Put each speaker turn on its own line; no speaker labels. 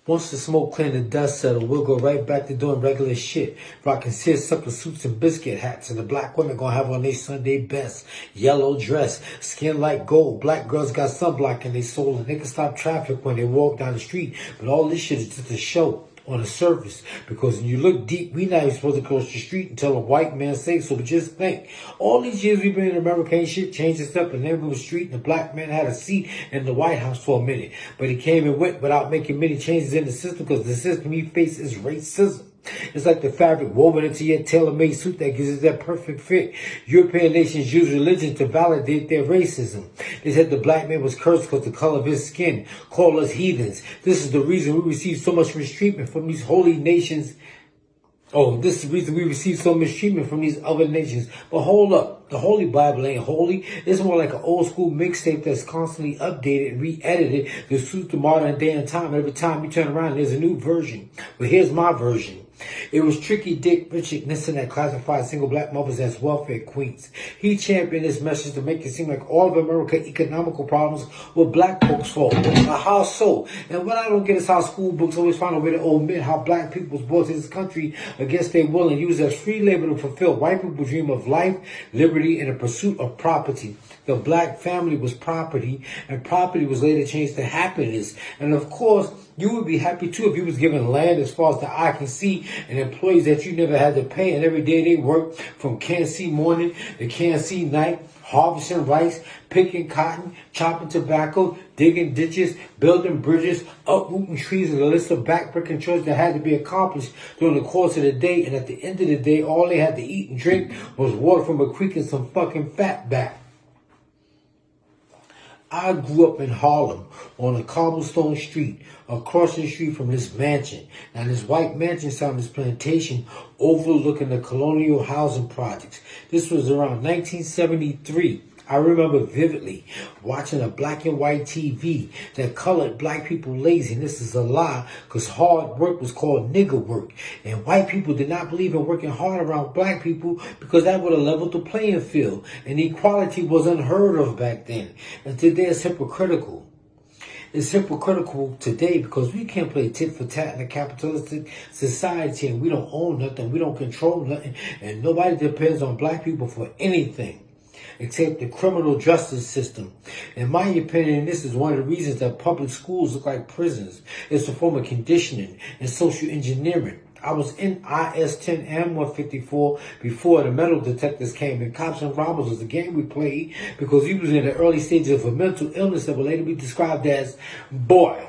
Once the smoke clear and the dust settle, we'll go right back to doing regular shit. Rocking seersucker suits and biscuit hats. And the black women gonna have on their Sunday best. Yellow dress, skin like gold. Black girls got sunblock in their soul. And they can stop traffic when they walk down the street. But all this shit is just a show on the surface, because when you look deep, we not even supposed to cross the street until a white man says so. But just think, all these years we've been in America, ain't shit changed except in every street, and the black man had a seat in the White House for a minute, but he came and went without making many changes in the system, because the system he faces is racism. It's like the fabric woven into your tailor-made suit that gives it that perfect fit. European nations use religion to validate their racism. They said the black man was cursed because of the color of his skin, call us heathens. This is the reason we receive so much mistreatment from these holy nations. Oh, this is the reason we receive so much treatment from these other nations. But hold up. The Holy Bible ain't holy. It's more like an old school mixtape that's constantly updated and re-edited to suit the modern day and time. Every time you turn around, there's a new version. But here's my version. It was Tricky Dick Richard Nixon that classified single black mothers as welfare queens. He championed this message to make it seem like all of America's economical problems were black folks' fault. Now, how so? And what I don't get is how school books always find a way to omit how black people was brought to this country against their will and used as free labor to fulfill white people's dream of life, liberty, and the pursuit of property. The black family was property, and property was later changed to happiness. And of course, you would be happy too if you was given land as far as the eye can see, and employees that you never had to pay, and every day they work from Kansas City morning to Kansas City night, harvesting rice, picking cotton, chopping tobacco, digging ditches, building bridges, uprooting trees, and a list of backbreaking chores that had to be accomplished during the course of the day. And at the end of the day, all they had to eat and drink was water from a creek and some fucking fat back. I grew up in Harlem on a cobblestone street across the street from this mansion. Now, this white mansion sat on this plantation overlooking the colonial housing projects. This was around 1973. I remember vividly watching a black and white TV that colored black people lazy. And this is a lie, because hard work was called nigger work. And white people did not believe in working hard around black people because that would have leveled the playing field. And equality was unheard of back then. And today it's hypocritical. It's hypocritical today because we can't play tit for tat in a capitalistic society, and we don't own nothing, we don't control nothing, and nobody depends on black people for anything except the criminal justice system. In my opinion, this is one of the reasons that public schools look like prisons. It's a form of conditioning and social engineering. I was in IS-10 and 154 before the metal detectors came, and Cops and Robbers was a game we played because we was in the early stages of a mental illness that would later be described as, boy,